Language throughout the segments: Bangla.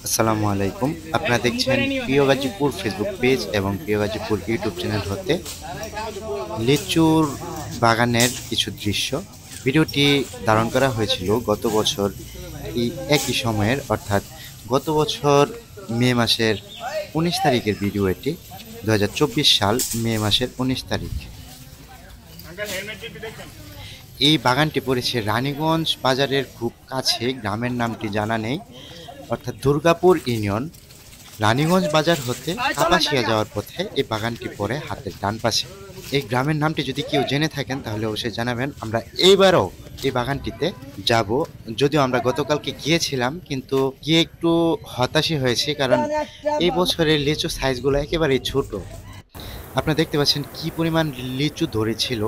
আসসালামু আলাইকুম। আপনারা দেখছেন প্রিয় গাজীপুর ফেসবুক পেজ এবং প্রিয় গাজীপুর ইউটিউব চ্যানেল হতে লিচুর বাগানের কিছু দৃশ্য। ভিডিওটি ধারণ করা হয়েছিল গত বছর এই একই সময়ের, অর্থাৎ গত বছর মে মাসের ১৯ তারিখের ভিডিও এটি। ২০২৪ সাল মে মাসের ১৯ তারিখ। এই বাগানটি পড়েছে রানীগঞ্জ বাজারের খুব কাছে, গ্রামের নামটি জানা নেই, অর্থাৎ দুর্গাপুর ইউনিয়ন। রানীগঞ্জ বাজার হতে কাপাসিয়া যাওয়ার পথে এই বাগানটি পড়ে হাতের ডান পাশে। এই গ্রামের নামটি যদি কেউ জেনে থাকেন তাহলে অবশ্যই জানাবেন। আমরা এইবারও এই বাগানটিতে যাব, যদিও আমরা গতকালকে গিয়েছিলাম, কিন্তু গিয়ে একটু হতাশই হয়েছি, কারণ এই বছরের লিচু সাইজগুলো একেবারেই ছোট। আপনারা দেখতে পাচ্ছেন কি পরিমাণ লিচু ধরেছিল,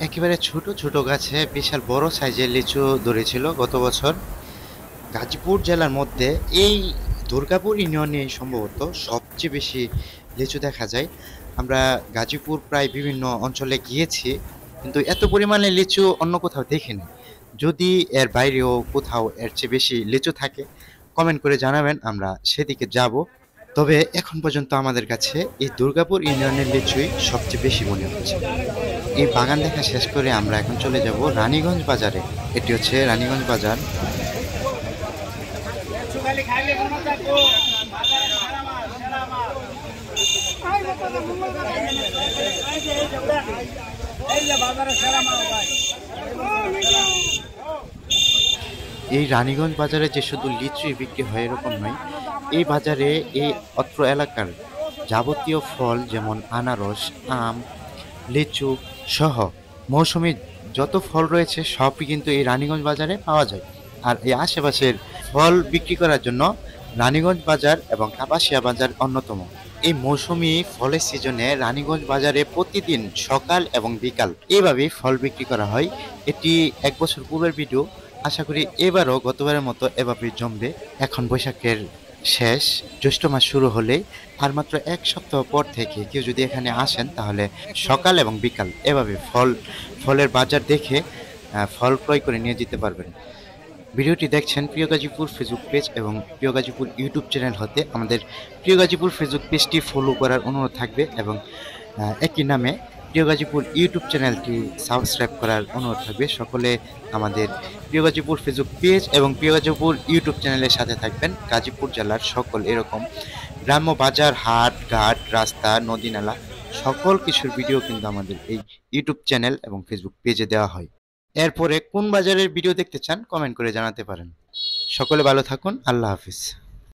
একেবারে ছোট ছোট গাছে বিশাল বড় সাইজের লিচু ধরেছিল গত বছর। গাজীপুর জেলার মধ্যে এই দুর্গাপুর ইউনিয়নে সম্ভবত সবচেয়ে বেশি লিচু দেখা যায়। আমরা গাজীপুর প্রায় বিভিন্ন অঞ্চলে গিয়েছি, কিন্তু এত পরিমাণে লিচু অন্য কোথাও দেখিনি। যদি এর বাইরেও কোথাও এর চেয়ে বেশি লিচু থাকে কমেন্ট করে জানাবেন, আমরা সেদিকে যাব। তবে এখন পর্যন্ত আমাদের কাছে এই দুর্গাপুর ইউনিয়নের লিচুই সবচেয়ে বেশি মনে হচ্ছে। এই বাগান দেখা শেষ করে আমরা এখন চলে যাব রানীগঞ্জ বাজারে। এটি হচ্ছে রানীগঞ্জ বাজার। এই রানীগঞ্জ বাজারে যে শুধু লিচুই বিক্রি হয় এরকম নয়, এই বাজারে এই অত্র এলাকার যাবতীয় ফল যেমন আনারস, আম, লিচু সহ মৌসুমী যত ফল রয়েছে সবই কিন্তু এই রানীগঞ্জ বাজারে পাওয়া যায়। আর এই আশেপাশের ফল বিক্রি করার জন্য রানীগঞ্জ বাজার এবং কাপাসিয়া বাজার অন্যতম। এই মৌসুমী ফলের সিজনে রানীগঞ্জ বাজারে প্রতিদিন সকাল এবং বিকাল এভাবেই ফল বিক্রি করা হয়। এটি এক বছর পূর্বের ভিডিও। আশা করি এবারও গতবারের মতো এভাবেই জমবে। এখন বৈশাখের শেষ, জ্যৈষ্ঠ মাস শুরু হলে আর মাত্র এক সপ্তাহ পর থেকে কেউ যদি এখানে আসেন তাহলে সকাল এবং বিকাল এভাবে ফলের বাজার দেখে ফল ক্রয় করে নিয়ে যেতে পারবেন। ভিডিওটি দেখছেন প্রিয় গাজীপুর ফেসবুক পেজ এবং প্রিয় গাজীপুর ইউটিউব চ্যানেল হতে। আমাদের প্রিয় গাজীপুর ফেসবুক পেজটি ফলো করার অনুরোধ থাকবে এবং একই নামে প্রিয় গাজীপুর ইউটিউব চ্যানেলটি সাবস্ক্রাইব করার অনুরোধ থাকবে। সকলে আমাদের প্রিয় গাজীপুর ফেসবুক পেজ এবং প্রিয় গাজীপুর ইউটিউব চ্যানেলের সাথে থাকবেন। গাজীপুর জেলার সকল এরকম গ্রাম্য বাজার, হাট, ঘাট, রাস্তা, নদী, নালা সকল কিছুর ভিডিও কিন্তু আমাদের এই ইউটিউব চ্যানেল এবং ফেসবুক পেজে দেওয়া হয়। এরপরে কোন বাজারের ভিডিও দেখতে চান কমেন্ট করে জানাতে পারেন। সকলে ভালো থাকুন। আল্লাহ হাফিজ।